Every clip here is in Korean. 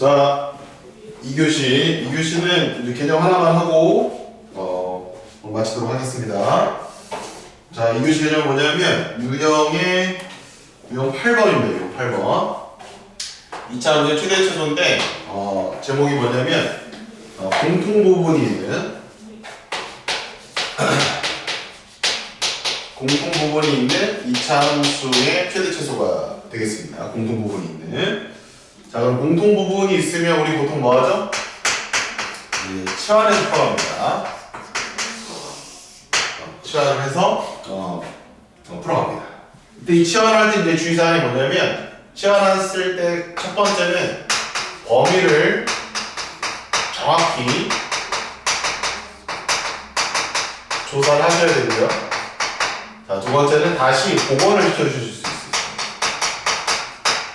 자, 2교시는 이제 개념 하나만 하고 마치도록 하겠습니다. 자, 2교시 개념은 뭐냐면 유형 8번입니다. 유형 8번. 2차 문제 최대 최소인데 제목이 뭐냐면 공통 부분이 있는 공통 부분이 있는 2차 함수의 최대 최소가 되겠습니다. 공통 부분이 있는. 자, 그럼 공통 부분이 있으면 우리 보통 뭐 하죠? 치환해서 풀어갑니다. 치환을 해서 풀어갑니다. 근데 이 치환할 때 이제 주의사항이 뭐냐면 치환했을 때 첫 번째는 범위를 정확히 조사를 하셔야 되고요. 자, 두 번째는 다시 복원을 시켜주실 수 있어요.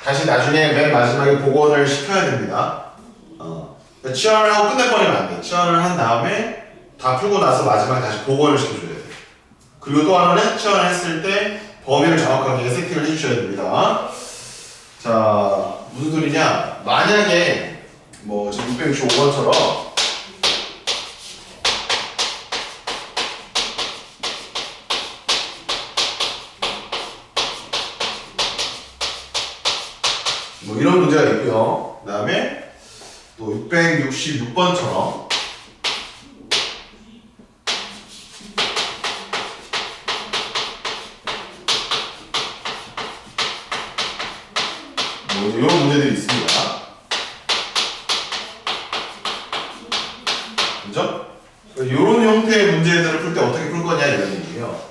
다시 나중에 맨 마지막에 복원을 시켜야 됩니다. 치환을 하고 끝내버리면 안 돼요. 치환을 한 다음에 다 풀고 나서 마지막에 다시 복원을 시켜줘야 돼요. 그리고 또 하나는 치환을 했을 때 범위를 정확하게 세팅을 해주셔야 됩니다. 자, 무슨 소리냐? 만약에 뭐 지금 665번처럼 뭐 이런 문제가 있고요. 그 다음에 또 666번처럼 뭐 이런 문제들이 있습니다. 그죠? 이런 형태의 문제들을 풀 때 어떻게 풀 거냐 이런 얘기예요.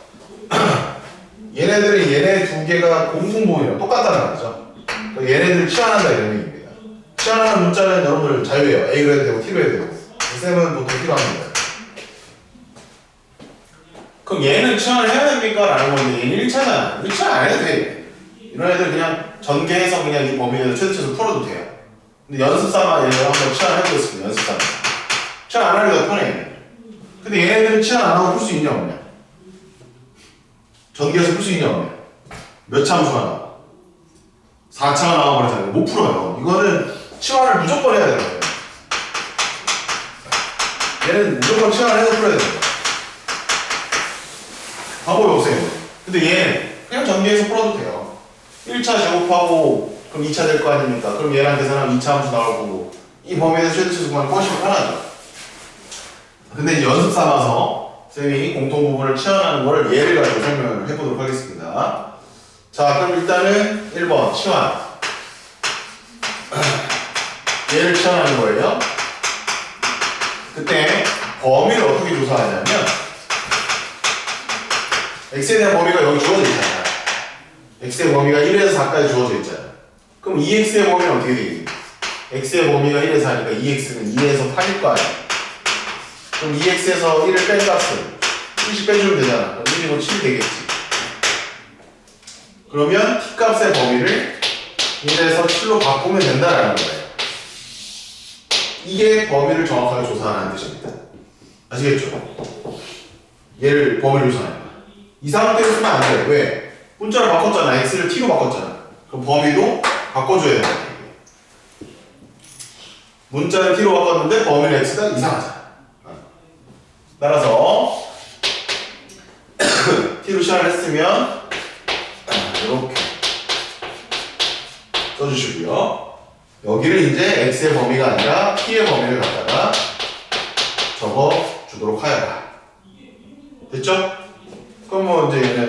얘네들은 얘네 두 개가 공통부분이랑 똑같다는 말이죠. 얘네들을 치환한다 이런 얘기입니다. 치환하는 문자는 여러분들 자유예요. A로 해도 되고 T로 해도 되고. 쌤은 보통 T로 합니다. 그럼 얘는 치환을 해야 됩니까? 라는 건데 얘는 1차잖아. 1차 안 해도 돼. 이런 애들 그냥 전개해서 그냥 이 범위에서 최대치에서 풀어도 돼요. 근데 연습 삼아 얘네들 한번 치환을 해보겠습니다. 연습 삼아. 치환 안 하려고 더 편해. 근데 얘네들은 치환 안 하고 풀 수 있냐 없냐? 전개해서 풀 수 있냐 없냐? 몇 차 함수가 나와? 4차가 나와버리잖아요. 못 풀어요. 이거는 치환을 무조건 해야 돼요. 얘는 무조건 치환을 해서 풀어야 돼요. 방법이 없어요. 근데 얘는 그냥 전개해서 풀어도 돼요. 1차 제곱하고 그럼 2차 될 거 아닙니까? 그럼 얘랑 계산하면 2차 함수 나올 거고 이 범위에서 최대치수 구하는 훨씬 편하죠. 근데 이제 연습 삼아서 쌤이 공통 부분을 치환하는 걸 예를 가지고 설명을 해보도록 하겠습니다. 자, 그럼 일단은 1번 치환. 얘를 치환하는 거예요. 그때 범위를 어떻게 조사하냐면 x에 대한 범위가 여기 주어져 있잖아요. x의 범위가 1에서 4까지 주어져 있잖아요. 그럼 2x의 범위는 어떻게 되겠니? x의 범위가 1에서 4니까 2x는 2에서 8일 거 아니야. 그럼 2x에서 1을 뺀 값을 1씩 빼주면 되잖아. 그럼 1이고 7이 되겠지. 그러면 t값의 범위를 1에서 7로 바꾸면 된다라는 거예요. 이게 범위를 정확하게 조사하는 뜻입니다. 아시겠죠? 얘를 범위를 조사하는 거야. 이 상태로 쓰면 안 돼요. 왜? 문자를 바꿨잖아. x를 t로 바꿨잖아. 그럼 범위도 바꿔줘야 된다. 문자를 t로 바꿨는데 범위는 x가 이상하잖아. 따라서 t로 시작을 했으면 이렇게 써주시고요. 여기를 이제 x의 범위가 아니라 t의 범위를 갖다가 적어주도록 하여라. 됐죠? 그럼 뭐 이제 얘는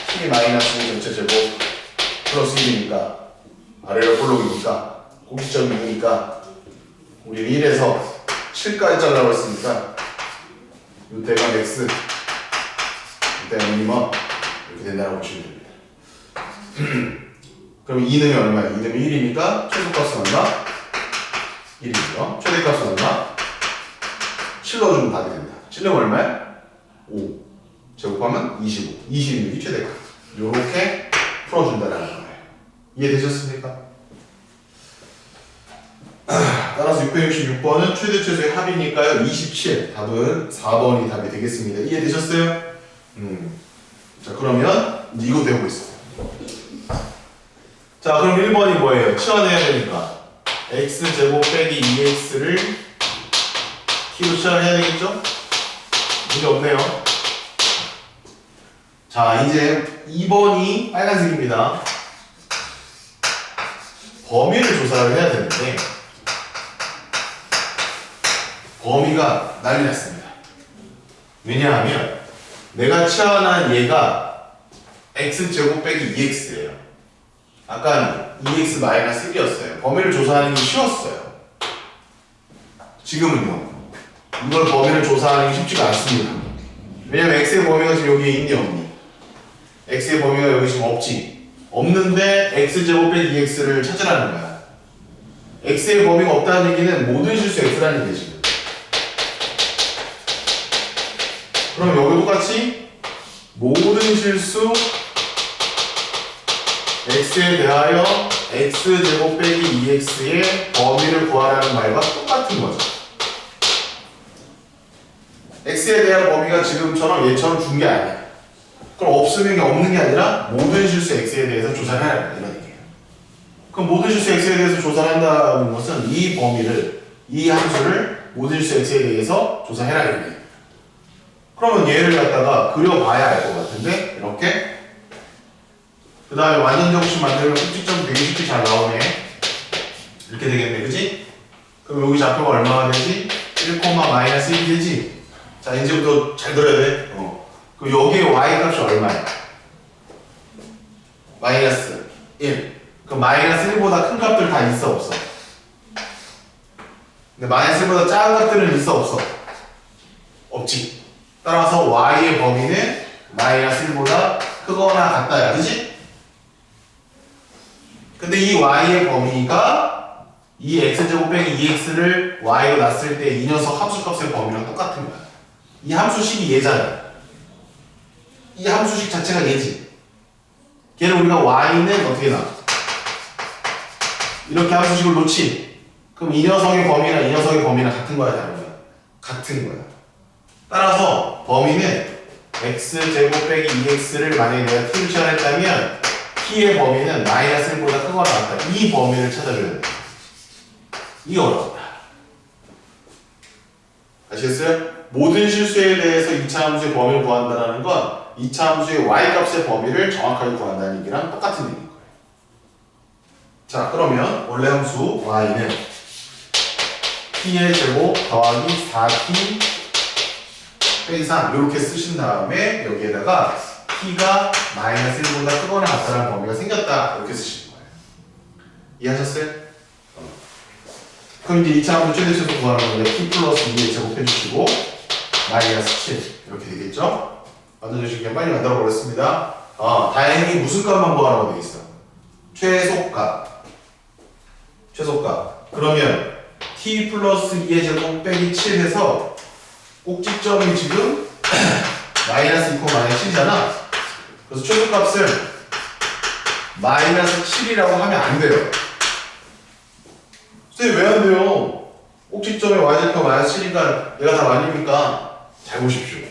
t 마이너스 전체 제곱 플러스 1이니까 아래로 볼록이니까 공식점이 2니까 우리는 1에서 7까지 잘라고 했으니까 요때가 x 요때가 미니멈 이렇게 된다고 보시면 됩니다. 그럼 2능이 얼마야? 2능이 1이니까 최소값은 얼마? 1이죠. 최대값은 얼마? 7 넣어주면 답이 됩니다. 7는 얼마야? 5 제곱하면 25 26이 최대값. 요렇게 풀어준다는 거예요. 이해되셨습니까? 따라서 666번은 최대 최소의 합이니까요. 27 답은 4번이 답이 되겠습니다. 이해되셨어요? 자, 그러면 이제 이것도 해보겠습니다. 자, 그럼 1번이 뭐예요? 치환해야 되니까 x제곱 빼기 2x를 t로 치환해야 되겠죠? 문제 없네요. 자, 이제 2번이 빨간색입니다. 범위를 조사를 해야 되는데 범위가 난리 났습니다. 왜냐하면 내가 치환한 얘가 x제곱 빼기 2x예요. 아까 2x-1이었어요. 범위를 조사하는 게 쉬웠어요. 지금은요. 이걸 범위를 조사하는 게 쉽지가 않습니다. 왜냐면 x의 범위가 지금 여기에 있니 없니? x의 범위가 여기 지금 없지. 없는데 x제곱 빼기 2x를 찾으라는 거야. x의 범위가 없다는 얘기는 모든 실수 x라는 얘기지. 그럼 여기 똑같이 모든 실수 x에 대하여 x제곱 빼기 2x의 범위를 구하라는 말과 똑같은 거죠. x에 대한 범위가 지금처럼 얘처럼 준 게 아니야. 그럼 없으면 게 없는 게 아니라 모든 실수 x에 대해서 조사를 해야 이런 얘기예요. 그럼 모든 실수 x에 대해서 조사를 한다는 것은 이 범위를, 이 함수를 모든 실수 x에 대해서 조사해라 이런 얘기예요. 그러면 얘를 갖다가 그려봐야 알 것 같은데 이렇게 그 다음에 완전 정식 만들면 꼭지점 되게 쉽게 잘 나오네. 이렇게 되겠네, 그지? 그럼 여기 좌표가 얼마가 되지? 1,-1이 되지? 자, 이제부터 잘 들어야 돼. 그럼 여기에 y 값이 얼마야? 마이너스 1. 그럼 마이너스 1보다 큰 값들 다 있어, 없어? 근데 마이너스 1보다 작은 값들은 있어, 없어? 없지. 따라서 y의 범위는 마이너스 1보다 크거나 같다야, 그지? 근데 이 y의 범위가 이 x제곱 빼기 2x를 y로 놨을 때 이 녀석 함수값의 범위랑 똑같은 거야. 이 함수식이 얘잖아. 이 함수식 자체가 얘지. 걔는 우리가 y는 어떻게 나와? 이렇게 함수식을 놓지. 그럼 이 녀석의 범위랑 이 녀석의 범위랑 같은 거야, 다른 거야? 같은 거야. 따라서 범위는 x제곱 빼기 2x를 만약에 내가 t를 치환했다면 t의 범위는 마이너스 1보다 크거나 같다. 이 범위를 찾아줘야 돼. 이게 어렵다. 아시겠어요? 모든 실수에 대해서 2차 함수의 범위를 구한다는 건 2차 함수의 y값의 범위를 정확하게 구한다는 얘기랑 똑같은 얘기인 거예요. 자, 그러면 원래 함수 y는 t의 제곱 더하기 4t 빼기 3 이렇게 쓰신 다음에 여기에다가 t가 마이너스 1보다 크거나 같다는 범위가 생겼다 이렇게 쓰시는 거예요. 이해하셨어요? 그럼 이제 2차 함수 최대 최소 구하는 건데 t 플러스 2의 제곱 해주시고 마이너스 7 이렇게 되겠죠? 만들어주시기 그냥 빨리 만들어 버렸습니다. 다행히 무슨 값만 구하라고 되어 있어? 최소값. 최소값. 그러면 t 플러스 2의 제곱 빼기 7 해서 꼭지점이 지금 마이너스 2, 마이너스 7이잖아. 그래서 최소값을 마이너스 7이라고 하면 안 돼요. 선생님 왜 안 돼요? 꼭지점에 y좌표 마이너스 7이니까 얘가 다 아닙니까? 잘 보십시오.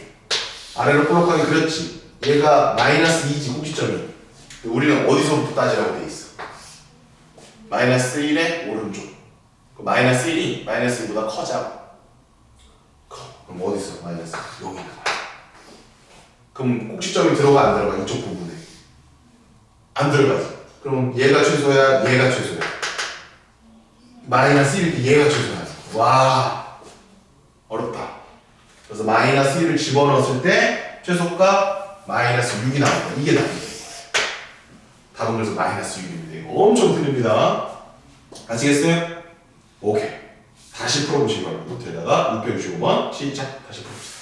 아래로 볼록하게 그렸지. 얘가 마이너스 2지 꼭지점이. 우리는 어디서부터 따지라고 돼 있어? 마이너스 1의 오른쪽. 그 마이너스 1이 마이너스 1보다 커져. 그럼 어디 있어? 마이너스 여기 있는 거야. 그럼 꼭지점이 들어가 안 들어가? 이쪽 부분에 안 들어가지. 그럼 얘가 최소야, 얘가 최소야. 마이너스 1일 때 얘가 최소야. 와 어렵다. 그래서 마이너스 1을 집어넣었을 때 최소값 마이너스 6이 나온다. 이게 답이 되는 거야. 답은 그래서 마이너스 6입니다. 이거 엄청 틀립니다. 아시겠어요? 오케이. 다시 풀어보시기 바랍니다. 노트에다가 665번 시작. 다시 풀어봅시다.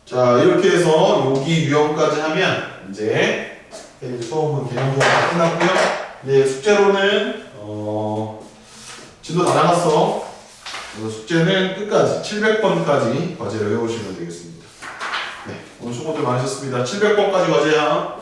자, 이렇게 해서 여기 유형까지 하면 이제 수업은 개념 수업 다 끝났고요. 이제 숙제로는 진도 다 나갔어. 그래서 숙제는 끝까지 700번까지 과제를 해오시면 되겠습니다. 네, 오늘 수고들 많으셨습니다. 700번까지 과제야.